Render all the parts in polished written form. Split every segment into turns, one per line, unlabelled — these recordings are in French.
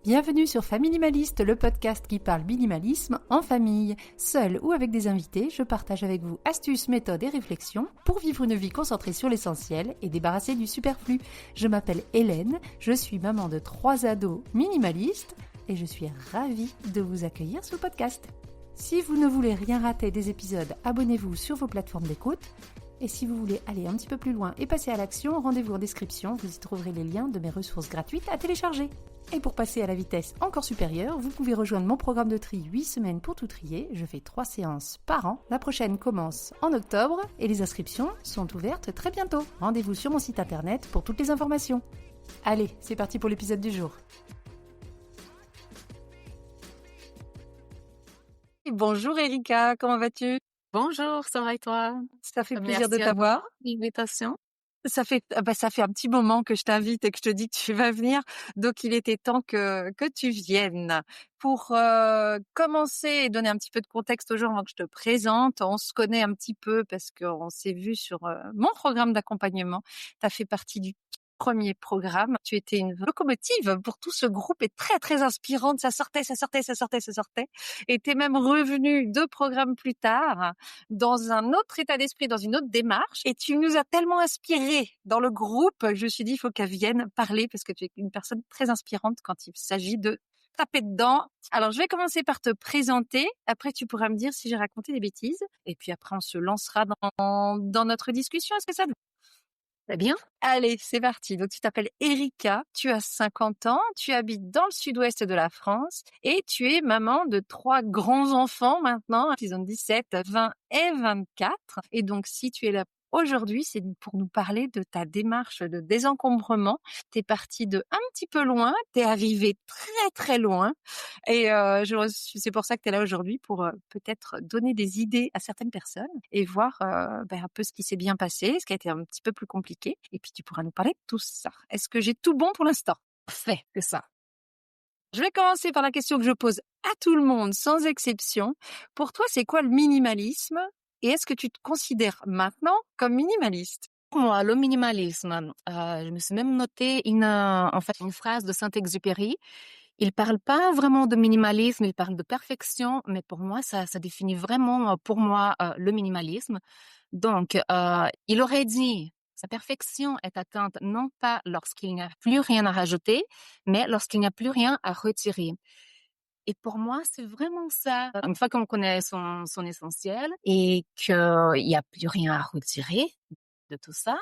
Bienvenue sur Familimaliste, le podcast qui parle minimalisme en famille. Seul ou avec des invités, je partage avec vous astuces, méthodes et réflexions pour vivre une vie concentrée sur l'essentiel et débarrassée du superflu. Je m'appelle Hélène, je suis maman de 3 ados minimalistes et je suis ravie de vous accueillir sur le podcast. Si vous ne voulez rien rater des épisodes, abonnez-vous sur vos plateformes d'écoute. Et si vous voulez aller un petit peu plus loin et passer à l'action, rendez-vous en description, vous y trouverez les liens de mes ressources gratuites à télécharger. Et pour passer à la vitesse encore supérieure, vous pouvez rejoindre mon programme de tri 8 semaines pour tout trier. Je fais 3 séances par an. La prochaine commence en octobre et les inscriptions sont ouvertes très bientôt. Rendez-vous sur mon site internet pour toutes les informations. Allez, c'est parti pour l'épisode du jour. Bonjour Erika, comment vas-tu?
Bonjour, ça va et toi?
Ça fait plaisir de
Merci à
t'avoir.
toi, l'invitation.
Ça fait un petit moment que je t'invite et que je te dis que tu vas venir, donc il était temps que tu viennes. Pour commencer et donner un petit peu de contexte aux gens avant que je te présente, on se connaît un petit peu parce qu'on s'est vu sur mon programme d'accompagnement. Tu as fait partie du premier programme. Tu étais une locomotive pour tout ce groupe et très très inspirante. Ça sortait. Et t'es même revenue 2 programmes plus tard dans un autre état d'esprit, dans une autre démarche. Et tu nous as tellement inspirés dans le groupe, je me suis dit, il faut qu'elle vienne parler parce que tu es une personne très inspirante quand il s'agit de taper dedans. Alors, je vais commencer par te présenter. Après, tu pourras me dire si j'ai raconté des bêtises. Et puis après, on se lancera dans notre discussion. Est-ce que ça te va?
Très bien.
Allez, c'est parti. Donc, tu t'appelles Erika, tu as 50 ans, tu habites dans le sud-ouest de la France et tu es maman de 3 grands enfants maintenant. Ils ont 17, 20 et 24. Et donc, si tu es là aujourd'hui, c'est pour nous parler de ta démarche de désencombrement. T'es partie de un petit peu loin, t'es arrivée très très loin. Et c'est pour ça que tu es là aujourd'hui, pour peut-être donner des idées à certaines personnes et voir un peu ce qui s'est bien passé, ce qui a été un petit peu plus compliqué. Et puis tu pourras nous parler de tout ça. Est-ce que j'ai tout bon pour l'instant?
Parfait, c'est ça.
Je vais commencer par la question que je pose à tout le monde, sans exception. Pour toi, c'est quoi le minimalisme? Et est-ce que tu te considères maintenant comme minimaliste?
Pour moi, le minimalisme, je me suis même noté une phrase de Saint-Exupéry. Il parle pas vraiment de minimalisme, il parle de perfection, mais pour moi, ça définit vraiment, pour moi, le minimalisme. Donc, il aurait dit, sa perfection est atteinte non pas lorsqu'il n'y a plus rien à rajouter, mais lorsqu'il n'y a plus rien à retirer. Et pour moi, c'est vraiment ça. Une fois qu'on connaît son essentiel et qu'il y a plus rien à retirer de tout ça,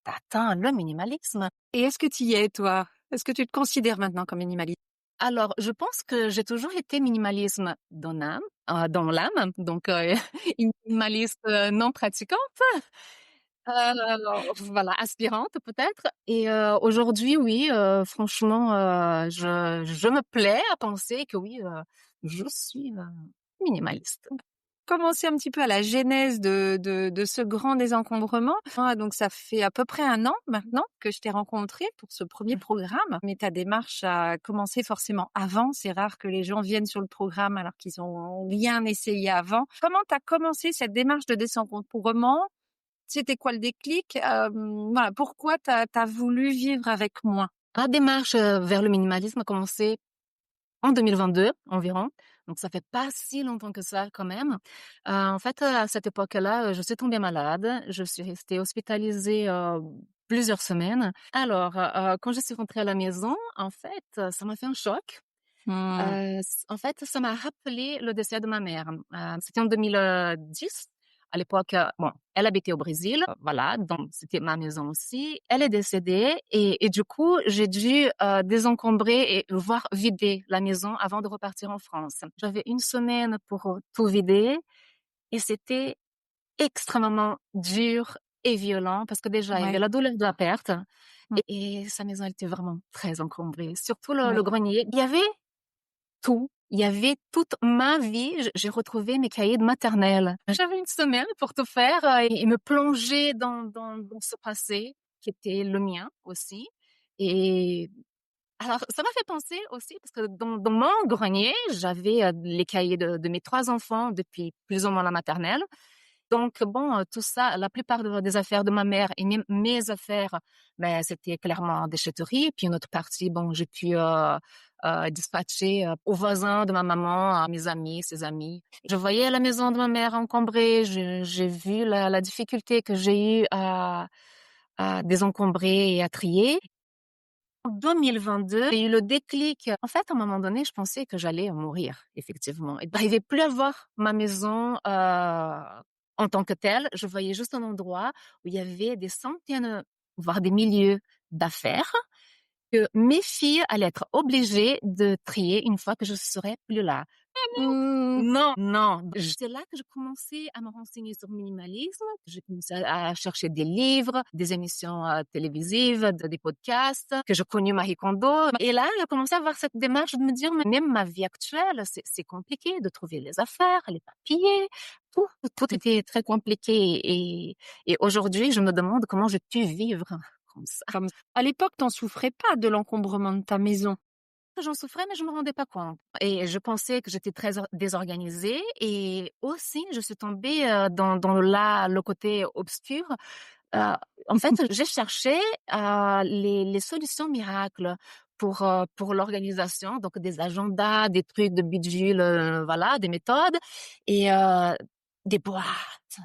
t'atteins le minimalisme.
Et est-ce que tu y es, toi? Est-ce que tu te considères maintenant comme minimaliste?
Alors, je pense que j'ai toujours été minimalisme dans l'âme, donc une minimaliste non pratiquante. Voilà, aspirante peut-être. Et aujourd'hui, oui, franchement, je me plais à penser que oui, je suis minimaliste.
Commencer un petit peu à la genèse de ce grand désencombrement. Donc ça fait à peu près 1 an maintenant que je t'ai rencontré pour ce premier programme. Mais ta démarche a commencé forcément avant. C'est rare que les gens viennent sur le programme alors qu'ils ont rien essayé avant. Comment t'as commencé cette démarche de désencombrement? C'était quoi le déclic? Voilà, pourquoi t'as voulu vivre avec moins?
La démarche vers le minimalisme a commencé en 2022 environ, donc ça fait pas si longtemps que ça quand même. En fait, à cette époque-là, je suis tombée malade. Je suis restée hospitalisée plusieurs semaines. Alors, quand je suis rentrée à la maison, en fait, ça m'a fait un choc.
Mmh.
En fait, ça m'a rappelé le décès de ma mère. C'était en 2010. À l'époque, bon, elle habitait au Brésil, voilà, donc c'était ma maison aussi. Elle est décédée et du coup, j'ai dû désencombrer et voire vider la maison avant de repartir en France. J'avais 1 semaine pour tout vider et c'était extrêmement dur et violent parce que déjà, il y avait
Ouais,
la douleur de la perte
mmh,
et sa maison, elle était vraiment très encombrée. Surtout le
ouais.
grenier. Il y avait tout. Il y avait toute ma vie. J'ai retrouvé mes cahiers de maternelle. J'avais 1 semaine pour tout faire et me plonger dans ce passé qui était le mien aussi. Et alors, ça m'a fait penser aussi parce que dans mon grenier, j'avais les cahiers de mes 3 enfants depuis plus ou moins la maternelle. Donc bon, tout ça, la plupart des affaires de ma mère et même mes affaires, ben, c'était clairement en déchetterie. Puis une autre partie, bon, j'ai pu, dispatcher, aux voisins de ma maman, à mes amis, ses amis. Je voyais la maison de ma mère encombrée, j'ai vu la difficulté que j'ai eue à désencombrer et à trier. En 2022, j'ai eu le déclic. En fait, à un moment donné, je pensais que j'allais mourir, effectivement. Et j'arrivais plus à voir ma maison en tant que telle. Je voyais juste un endroit où il y avait des centaines, voire des milliers d'affaires que mes filles allaient être obligées de trier une fois que je serais plus là.
Mmh.
Non, non. C'est là que j'ai commencé à me renseigner sur le minimalisme. J'ai commencé à chercher des livres, des émissions télévisives, des podcasts, que je connais Marie Kondo. Et là, j'ai commencé à avoir cette démarche de me dire, mais même ma vie actuelle, c'est compliqué de trouver les affaires, les papiers. Tout était très compliqué. Et aujourd'hui, je me demande comment j'ai pu vivre comme ça.
Comme à l'époque, t'en souffrais pas de l'encombrement de ta maison?
J'en souffrais, mais je me rendais pas compte. Et je pensais que j'étais très désorganisée. Et aussi, je suis tombée dans le côté obscur. Euh, En fait, j'ai cherché les solutions miracles pour l'organisation, donc des agendas, des trucs de budget, voilà, des méthodes et des boîtes,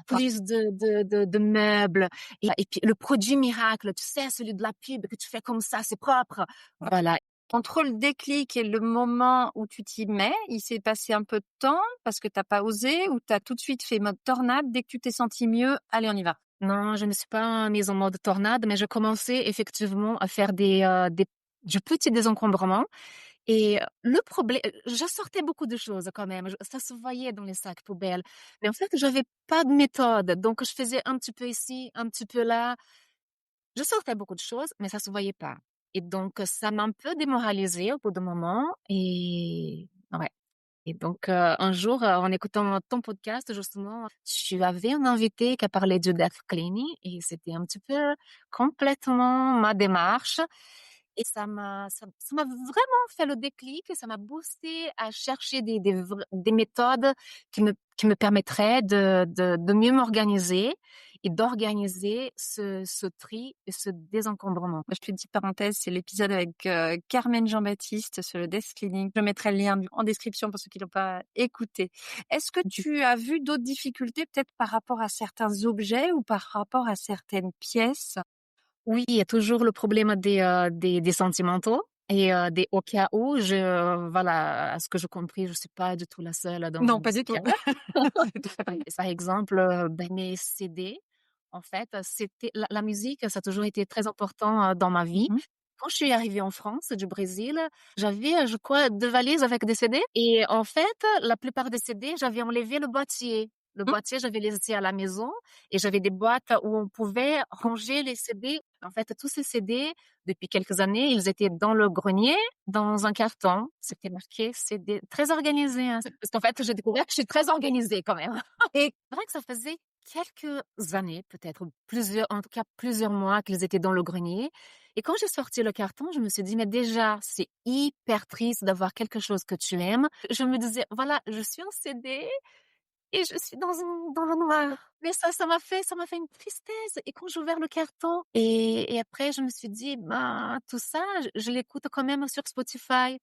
plus de meubles et puis le produit miracle, tu sais, celui de la pub que tu fais comme ça, c'est propre. Voilà.
Entre le déclic et le moment où tu t'y mets, il s'est passé un peu de temps parce que t'as pas osé ou t'as tout de suite fait mode tornade dès que tu t'es senti mieux, allez, on y va?
Non, je ne suis pas mise en mode tornade, mais je commençais effectivement à faire du petit désencombrement. Et le problème, je sortais beaucoup de choses quand même. Ça se voyait dans les sacs poubelles. Mais en fait, j'avais pas de méthode. Donc, je faisais un petit peu ici, un petit peu là. Je sortais beaucoup de choses, mais ça se voyait pas. Et donc, ça m'a un peu démoralisée au bout d'un moment. Et ouais. Et donc, un jour, en écoutant ton podcast, justement, tu avais un invité qui a parlé du death cleaning et c'était un petit peu complètement ma démarche. Et ça m'a vraiment fait le déclic et ça m'a boosté à chercher des méthodes qui me permettraient de mieux m'organiser et d'organiser ce tri et ce désencombrement.
Je fais une petite parenthèse, c'est l'épisode avec Carmen Jean-Baptiste sur le desk cleaning. Je mettrai le lien en description pour ceux qui l'ont pas écouté. Est-ce que tu as vu d'autres difficultés peut-être par rapport à certains objets ou par rapport à certaines pièces?
Oui, il y a toujours le problème des sentimentaux et des au cas où. Voilà, à ce que j'ai compris, je suis pas du tout la seule
Non,
dans
pas
ce
du tout.
cas. Par exemple, ben, mes CD, en fait, c'était la musique, ça a toujours été très important dans ma vie.
Mmh.
Quand je suis arrivée en France du Brésil, j'avais, je crois, 2 valises avec des CD et en fait, la plupart des CD, j'avais enlevé le boîtier. Le
Mmh.
boîtier, j'avais laissé à la maison et j'avais des boîtes où on pouvait ranger les CD. En fait, tous ces CD, depuis quelques années, ils étaient dans le grenier, dans un carton. C'était marqué CD, très organisé, hein. Parce qu'en fait, j'ai découvert que je suis très organisée quand même. Et c'est vrai que ça faisait quelques années, peut-être plusieurs, en tout cas plusieurs mois qu'ils étaient dans le grenier. Et quand j'ai sorti le carton, je me suis dit, mais déjà, c'est hyper triste d'avoir quelque chose que tu aimes. Je me disais, voilà, je suis en CD et je suis dans le noir. Mais ça m'a fait une tristesse. Et quand j'ai ouvert le carton et après, je me suis dit, ben, tout ça, je l'écoute quand même sur Spotify.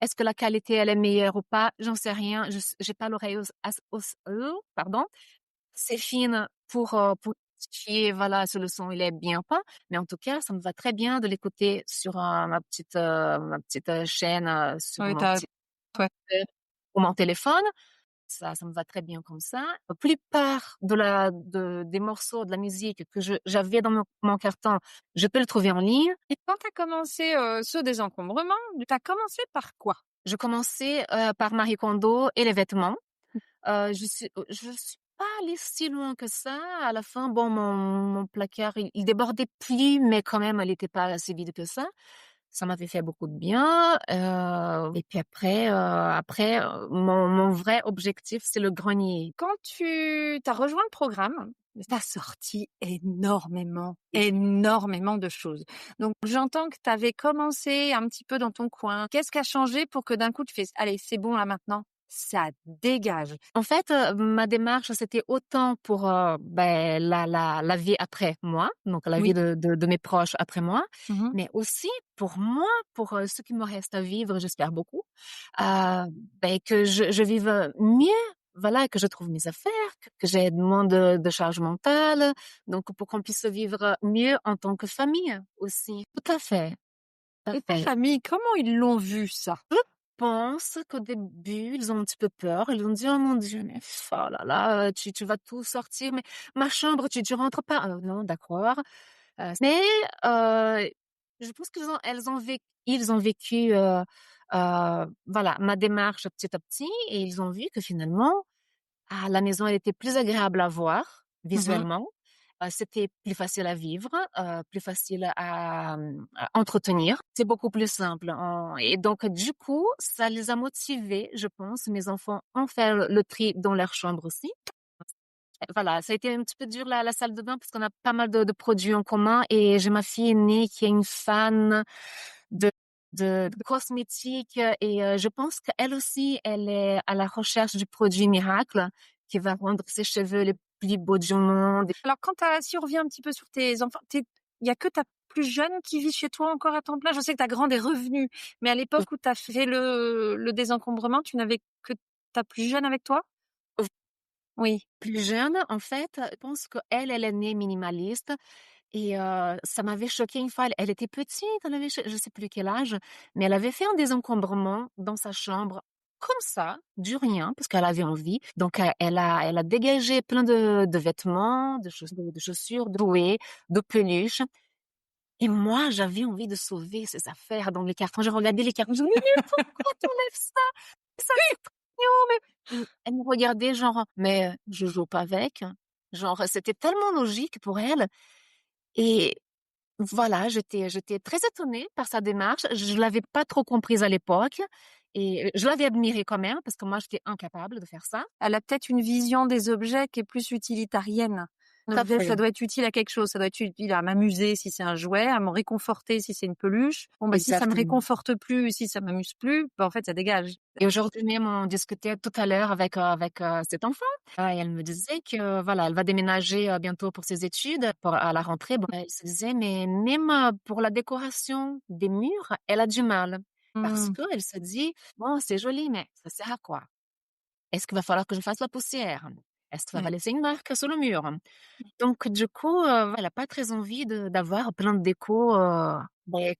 Est-ce que la qualité, elle est meilleure ou pas? J'en sais rien. J'ai pas l'oreille pardon, c'est fine pour identifier, voilà, si le son, il est bien ou pas. Mais en tout cas, ça me va très bien de l'écouter sur ma petite chaîne, sur
Oui,
mon petit
ouais.
ou mon téléphone. Ça me va très bien comme ça. La plupart des morceaux de la musique que j'avais dans mon carton, je peux le trouver en ligne.
Et quand tu as commencé, ce désencombrement, tu as commencé par quoi?
Je commençais par Marie Kondo et les vêtements. Je suis pas allée si loin que ça. À la fin, bon, mon placard, il débordait plus, mais quand même, il était pas assez vide que ça. Ça m'avait fait beaucoup de bien. Et puis après, mon vrai objectif, c'est le grenier.
Quand tu as rejoint le programme, tu as sorti énormément, énormément de choses. Donc j'entends que tu avais commencé un petit peu dans ton coin. Qu'est-ce qui a changé pour que d'un coup tu fais: «Allez, c'est bon là maintenant»? ça dégage.
En fait, ma démarche, c'était autant pour, la vie après moi, donc la vie
Oui.
de mes proches après moi,
Mmh.
mais aussi pour moi, pour, ce qui me reste à vivre, j'espère beaucoup, que je vive, mieux, voilà, que je trouve mes affaires, que j'ai moins de charge mentale, donc pour qu'on puisse vivre mieux en tant que famille aussi. Tout à fait, tout à
Et ta
fait.
famille, comment ils l'ont vu ça?
Pense qu'au début, ils ont un petit peu peur. Ils ont dit: «Oh mon Dieu, mais oh là là, tu vas tout sortir, mais ma chambre, tu rentres pas». Non, d'accord, mais heu, je pense ils ont vécu, voilà, ma démarche petit à petit et ils ont vu que finalement, la maison, elle était plus agréable à voir
Mmh.
visuellement, c'était plus facile à vivre, plus facile à entretenir. C'est beaucoup plus simple en et donc du coup, ça les a motivés, je pense. Mes enfants ont fait le tri dans leur chambre aussi. Voilà, ça a été un petit peu dur la salle de bain parce qu'on a pas mal de produits en commun et j'ai ma fille aînée qui est une fan de de cosmétiques et je pense qu'elle aussi, elle est à la recherche du produit miracle qui va rendre ses cheveux les plus beaux du monde.
Alors si on revient un petit peu sur tes enfants, il y a que ta plus jeune qui vit chez toi encore à temps plein? Je sais que ta grande est revenue, mais à l'époque où tu as fait le désencombrement, tu n'avais que ta plus jeune avec toi? Oui.
Plus jeune, en fait, je pense qu'elle, elle est née minimaliste et ça m'avait choquée une fois. Elle était petite, elle avait je sais plus quel âge, mais elle avait fait un désencombrement dans sa chambre comme ça, du rien, parce qu'elle avait envie. Donc elle a dégagé plein de vêtements, de chaussures, de jouets, de peluches et moi, j'avais envie de sauver ses affaires dans les cartons. J'ai regardé les cartons, je me dis: «Mais pourquoi tu enlèves ça? Ça, c'est trop mignon, mais» elle me regardait genre: «Mais je joue pas avec». Genre, c'était tellement logique pour elle et voilà, j'étais très étonnée par sa démarche. Je l'avais pas trop comprise à l'époque et je l'avais admirée quand même parce que moi, j'étais incapable de faire ça.
Elle a peut-être une vision des objets qui est plus utilitarienne. Un
Tout à
objet, ça
fait.
doit être utile à quelque chose, ça doit être utile à m'amuser si c'est un jouet, à me réconforter si c'est une peluche. Bon, bah, si ça me
Exactement.
réconforte plus, si ça m'amuse plus, bah, en fait, ça dégage.
Et aujourd'hui même, on discutait tout à l'heure avec cet enfant, et elle me disait que, voilà, elle va déménager, bientôt pour ses études, pour à la rentrée. Bon, elle se disait: «Mais même, pour la décoration des murs, elle a du mal». Parce
Mmh.
qu'elle se dit: «Bon, c'est joli, mais ça sert à quoi? Est-ce qu'il va falloir que je fasse la poussière? Est-ce que ça va
Ouais.
laisser une marque sur le mur?» Donc du coup, elle a pas très envie d'avoir plein de déco,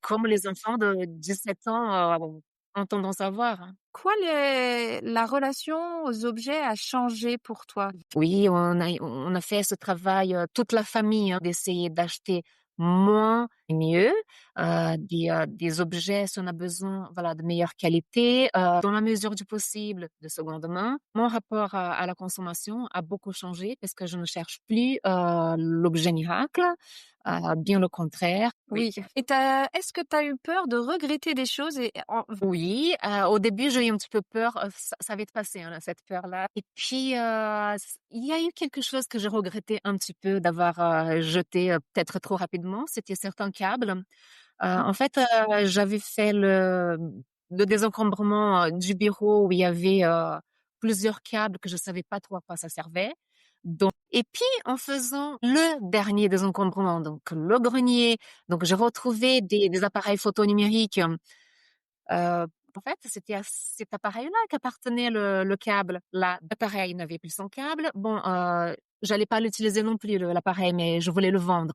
comme les enfants de 17 ans, ont tendance à avoir.
Quoi la relation aux objets a changé pour toi?
Oui, on a fait ce travail, toute la famille, hein, d'essayer d'acheter moins et mieux, des objets si on a besoin, voilà, de meilleure qualité, dans la mesure du possible de seconde main. Mon rapport à la consommation a beaucoup changé parce que je ne cherche plus, l'objet miracle, bien le contraire. Oui.
Oui. Et est-ce que tu as eu peur de regretter des choses et
Oui, au début, j'ai eu un petit peu peur, ça va être passé, hein, cette peur-là et puis, il y a eu quelque chose que j'ai regretté un petit peu d'avoir, jeté, peut-être trop rapidement, c'était certains câbles. En fait, j'avais fait le désencombrement, du bureau où il y avait, plusieurs câbles que je savais pas trop à quoi ça servait. Donc et puis en faisant le dernier désencombrement, donc le grenier, donc j'ai retrouvé des appareils photo numériques. En fait, c'était à cet appareil-là qu'appartenait le câble. L'appareil n'avait plus son câble. Bon, j'allais pas l'utiliser non plus l'appareil, mais je voulais le vendre.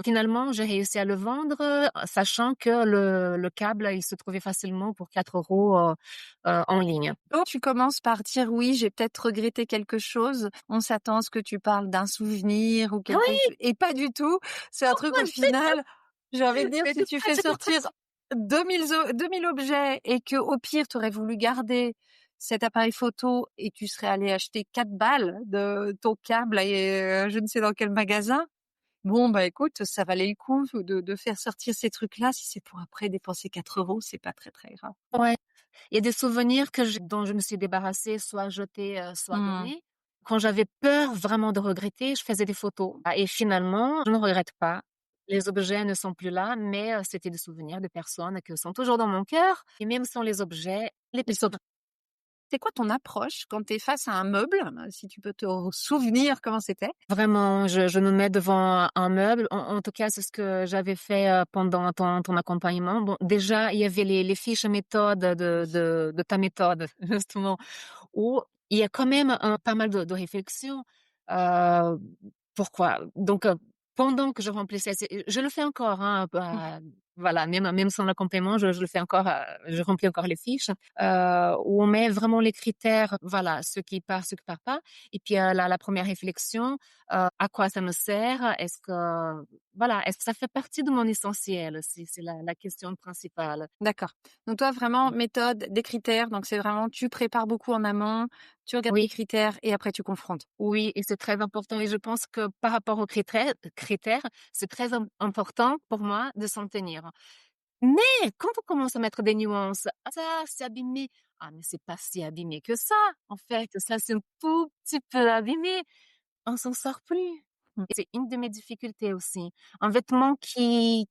Finalement, j'ai réussi à le vendre, sachant que le câble, il se trouvait facilement pour 4 € en ligne.
quand tu commences par dire: «Oui, j'ai peut-être regretté quelque chose», on s'attend à ce que tu parles d'un souvenir ou
Ah
quelque
oui!
chose et pas du tout. C'est un truc au final, j'ai envie de dire,
Mais
si
tout
tu
près,
fais
c'est pour
sortir
ça.
2000 objets et que au pire, tu aurais voulu garder cet appareil photo et tu serais allé acheter 4 balles de ton câble et je ne sais dans quel magasin. Bon, bah, écoute, ça valait le coup de faire sortir ces trucs-là. Si c'est pour après dépenser 4 €, c'est pas très, très grave.
Ouais. Il y a des souvenirs dont je me suis débarrassée, soit jetés, soit
Mmh.
donnés. Quand j'avais peur vraiment de regretter, je faisais des photos. Et finalement, je ne regrette pas. Les objets ne sont plus là, mais c'était des souvenirs de personnes qui sont toujours dans mon cœur et même sans les objets, les
Ils sont
personnes.
C'est quoi ton approche quand tu es face à un meuble? Si tu peux te souvenir comment c'était?
Vraiment, je me mets devant un meuble. En tout cas, c'est ce que j'avais fait, pendant ton accompagnement. Bon, déjà, il y avait les fiches méthodes
Oui.
de ta méthode, justement, où il y a quand même pas mal de réflexions. Heu, Pourquoi? Donc, pendant que je remplissais je le fais encore, hein,
Mmh.
voilà, même sans l'accompagnement, je le fais encore, je remplis encore les fiches, où on met vraiment les critères, voilà, ce qui part pas. Et puis, la 1re réflexion, à quoi ça me sert? Est-ce que voilà, est-ce que ça fait partie de mon essentiel? C'est la question principale.
D'accord. Donc toi, vraiment méthode, des critères, donc c'est vraiment tu prépares beaucoup en amont, tu regardes les
Oui.
critères et après tu confrontes.
Oui, et c'est très important, et je pense que par rapport aux critères, c'est très important pour moi de s'en tenir. Mais quand on commence à mettre des nuances: «Ah ça, c'est abîmé». «Ah mais c'est pas si abîmé que ça, en fait, ça c'est un tout petit peu abîmé». On s'en sort plus.
Mmh.
Et c'est une de mes difficultés aussi. Un vêtement qui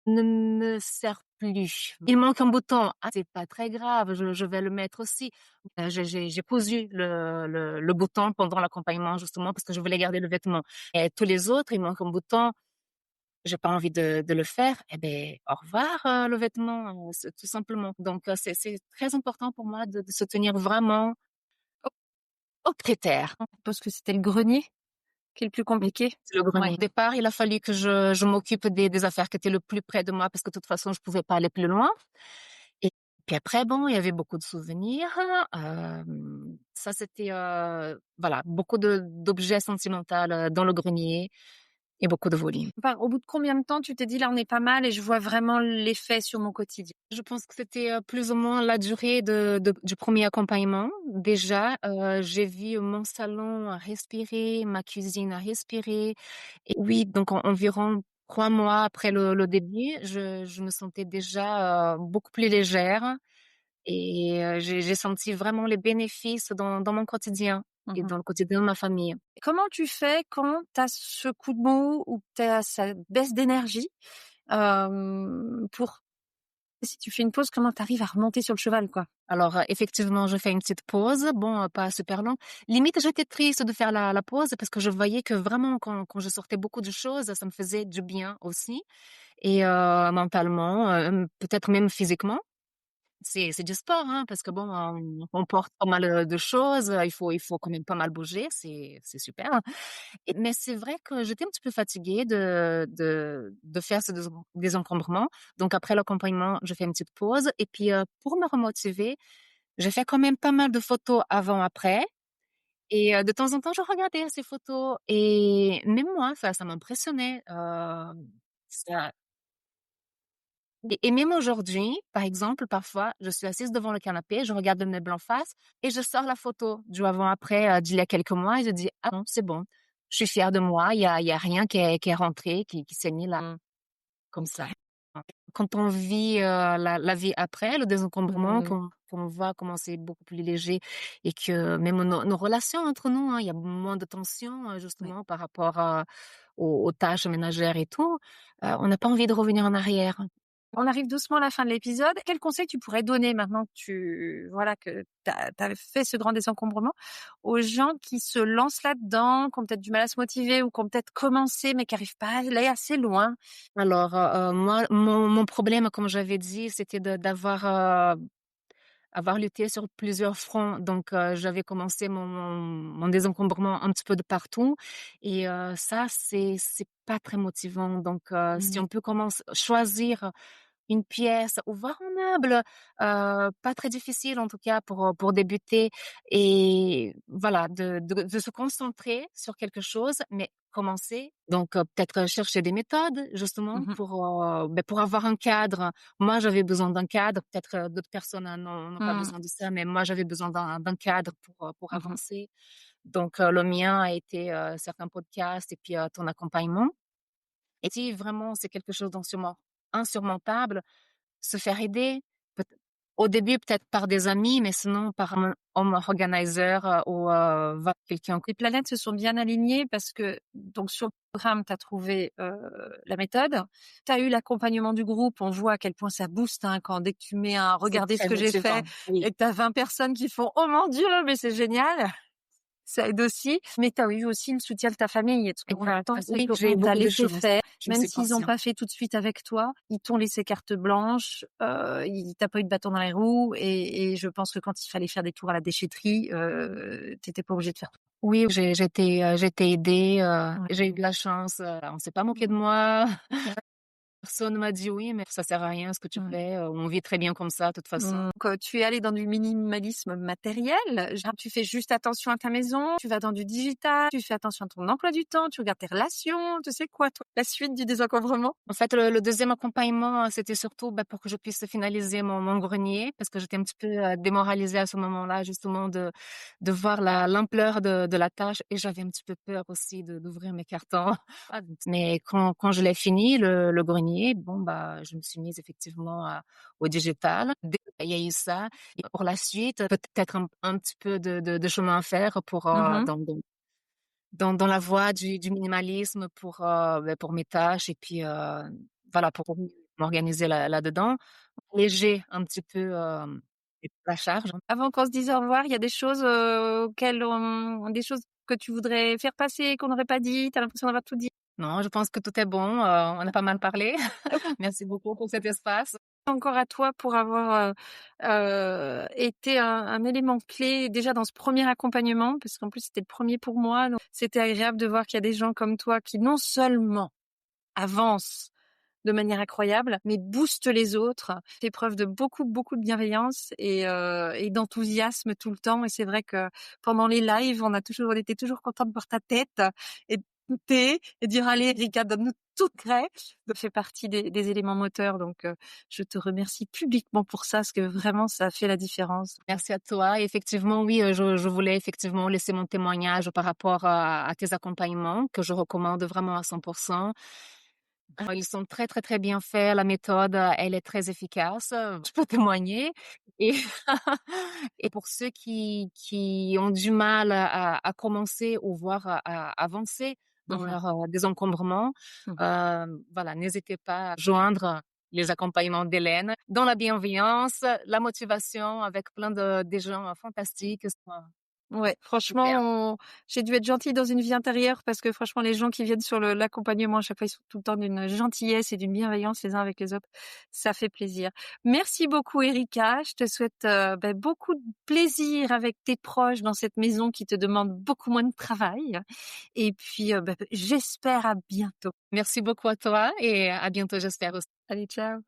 ne me sert plus. Il manque un bouton. Ah, c'est pas très grave, je vais le mettre aussi. J'ai cousu le bouton pendant l'accompagnement, justement parce que je voulais garder le vêtement. Et tous les autres, il manque un bouton, j'ai pas envie de le faire. Eh beh, au revoir, le vêtement, c'est tout simplement. Donc, c'est très important pour moi de se tenir vraiment aux critères.
Je suppose que c'était le grenier qui est le plus
Oui,
compliqué?
c'est le grenier.
Ouais.
Au départ, il a fallu que je m'occupe des affaires qui étaient le plus près de moi parce que de toute façon, je pouvais pas aller plus loin. Et puis après, bon, il y avait beaucoup de souvenirs. Ça, c'était, voilà, beaucoup d'objets sentimentaux, dans le grenier, et beaucoup de volumes.
Enfin, au bout de combien de temps tu t'es dit: «Là, on est pas mal et je vois vraiment l'effet sur mon quotidien»?
Je pense que c'était, plus ou moins la durée du 1er accompagnement. Déjà, j'ai vu mon salon respirer, ma cuisine à respirer. Et oui, donc environ 3 mois après le début, je me sentais déjà, beaucoup plus légère, et j'ai senti vraiment les bénéfices dans mon quotidien et
Mmh.
dans le quotidien de ma famille.
Comment tu fais quand tu as ce coup de mou ou que tu as cette baisse d'énergie, pour si tu fais une pause, comment tu arrives à remonter sur le cheval, quoi?
Alors, effectivement, je fais une petite pause, bon, pas super longue. Limite, j'étais triste de faire la pause parce que je voyais que vraiment quand je sortais beaucoup de choses, ça me faisait du bien aussi, et mentalement, peut-être même physiquement. C'est du sport, hein, parce que bon, on porte pas mal, de choses, il faut quand même pas mal bouger, c'est super. Mais c'est vrai que j'étais un petit peu fatiguée de faire ce désencombrement. Donc après l'accompagnement, je fais une petite pause, et puis, pour me remotiver, j'ai fait quand même pas mal de photos avant-après, et de temps en temps, je regardais ces photos, et même moi, ça m'impressionnait, ça. Et même aujourd'hui, par exemple, parfois, je suis assise devant le canapé, je regarde le meuble en face et je sors la photo du avant-après, d'il y a quelques mois, et je dis: «Ah non, c'est bon. Je suis fière de moi, il y a rien qui est rentré, qui s'est mis là, comme ça». Quand on vit, la vie après le désencombrement,
Mmh.
qu'on voit comment c'est beaucoup plus léger, et que même nos relations entre nous, hein, il y a moins de tension,
Ouais.
justement par rapport aux tâches ménagères et tout, on n'a pas envie de revenir en arrière.
On arrive doucement à la fin de l'épisode. Quel conseil tu pourrais donner maintenant que tu voilà, que tu as fait ce grand désencombrement, aux gens qui se lancent là-dedans, qui ont peut-être du mal à se motiver ou qui ont peut-être commencé mais qui arrivent pas à aller assez loin?
Alors, moi, mon problème, comme j'avais dit, c'était avoir lutté sur plusieurs fronts. Donc, j'avais commencé mon désencombrement un petit peu de partout, et ça, c'est pas très motivant. Donc, si
Mmh.
on peut commencer choisir une pièce ou voir un meuble, pas très difficile en tout cas pour débuter, et voilà, de se concentrer sur quelque chose, mais commencer. Donc, peut-être chercher des méthodes justement
Mmh.
pour avoir un cadre. Moi, j'avais besoin d'un cadre, peut-être, d'autres personnes, n'ont pas
Mmh.
besoin de ça, mais moi, j'avais besoin d'un cadre pour
Mmh.
avancer. Donc, le mien a été, certains podcasts, et puis, ton accompagnement. Et si vraiment c'est quelque chose d'insurmontable, se faire aider, peut Au début, peut-être par des amis, mais sinon par un home organizer ou quelqu'un.
Les planètes se sont bien alignées parce que donc sur le programme, tu as trouvé la méthode, tu as eu l'accompagnement du groupe, on voit à quel point ça booste quand dès que tu mets un
C'est
regardez ce
très
que j'ai fait
motivant. Oui.
et que tu as 20 personnes qui font oh mon Dieu, mais c'est génial. Ça aide aussi, mais tu as eu aussi le soutien de ta famille. Et pour l'instant,
Oui,
on
j'ai eu
t'a
beaucoup de
laissé
chance.
faire,
Je me
même
suis
s'ils n'ont
patiente.
pas fait tout de suite avec toi, ils t'ont laissé carte blanche, t'as pas eu de bâton dans les roues, et je pense que quand il fallait faire des tours à la déchetterie, t'étais pas obligé de faire tout.
Oui, j'ai été aidée,
Ouais.
j'ai eu de la chance, on s'est pas moqué de moi. Personne m'a dit: «Oui, mais ça sert à rien ce que tu
Ouais.
fais, on vit très bien comme ça, de toute façon».
Donc, tu es allé dans du minimalisme matériel. Genre, tu fais juste attention à ta maison, tu vas dans du digital, tu fais attention à ton emploi du temps, tu regardes tes relations, tu sais quoi, toi? La suite du désencombrement?
En fait, le 2e accompagnement, c'était surtout, pour que je puisse finaliser mon grenier parce que j'étais un petit peu, démoralisée à ce moment-là, justement de voir l'ampleur de la tâche et j'avais un petit peu peur aussi d'ouvrir mes cartons. Mais quand je l'ai fini, le grenier, je me suis mise effectivement au digital. Dès qu'il y a eu ça et pour la suite, peut-être un petit peu de chemin à faire pour,
Mmh.
dans la voie du minimalisme pour mes tâches et puis, voilà, pour m'organiser là-dedans. Alléger un petit peu, la charge.
Avant qu'on se dise au revoir, il y a des choses, auxquelles des choses que tu voudrais faire passer, qu'on n'aurait pas dit? Tu as l'impression d'avoir tout dit?
Non, je pense que tout est bon, on a pas mal parlé. Merci beaucoup pour cet espace.
Encore à toi pour avoir, été un élément clé déjà dans ce premier accompagnement, parce qu'en plus c'était le premier pour moi, donc c'était agréable de voir qu'il y a des gens comme toi qui non seulement avancent de manière incroyable, mais boostent les autres, fait preuve de beaucoup, beaucoup de bienveillance et d'enthousiasme tout le temps. Et c'est vrai que pendant les lives, on était toujours content de voir ta tête et de t'écouter et de dire allez Erika, donne-nous tout de gré. Ça fait partie des éléments moteurs. Donc je te remercie publiquement pour ça, parce que vraiment ça fait la différence.
Merci à toi. Et effectivement, oui, je voulais effectivement laisser mon témoignage par rapport à tes accompagnements que je recommande vraiment à 100%. Ils sont très, très, très bien faits. La méthode, elle est très efficace, je peux témoigner et et pour ceux qui ont du mal à commencer ou voire à avancer dans
Mmh.
leur, désencombrement,
Mmh.
voilà, n'hésitez pas à joindre les accompagnements d'Hélène dans la bienveillance, la motivation avec plein des gens fantastiques, c'est
Ouais,
super.
franchement, j'ai dû être gentille dans une vie intérieure, parce que franchement, les gens qui viennent sur l'accompagnement, à chaque fois, ils sont tout le temps d'une gentillesse et d'une bienveillance les uns avec les autres. Ça fait plaisir. Merci beaucoup, Erika. Je te souhaite beaucoup de plaisir avec tes proches dans cette maison qui te demande beaucoup moins de travail. Et puis, j'espère à bientôt.
Merci beaucoup à toi et à bientôt, j'espère aussi.
Allez, ciao.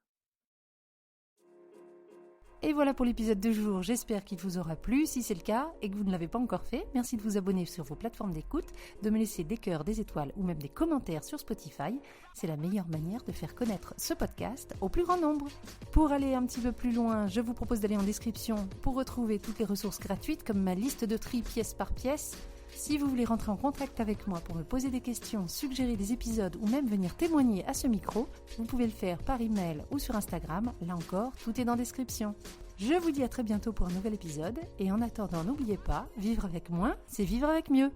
Et voilà pour l'épisode de jour, j'espère qu'il vous aura plu. Si c'est le cas et que vous ne l'avez pas encore fait, merci de vous abonner sur vos plateformes d'écoute, de me laisser des cœurs, des étoiles ou même des commentaires sur Spotify. C'est la meilleure manière de faire connaître ce podcast au plus grand nombre. Pour aller un petit peu plus loin, je vous propose d'aller en description pour retrouver toutes les ressources gratuites comme ma liste de tri pièce par pièce. Si vous voulez rentrer en contact avec moi pour me poser des questions, suggérer des épisodes ou même venir témoigner à ce micro, vous pouvez le faire par email ou sur Instagram. Là encore, tout est dans la description. Je vous dis à très bientôt pour un nouvel épisode et en attendant, n'oubliez pas, vivre avec moins, c'est vivre avec mieux.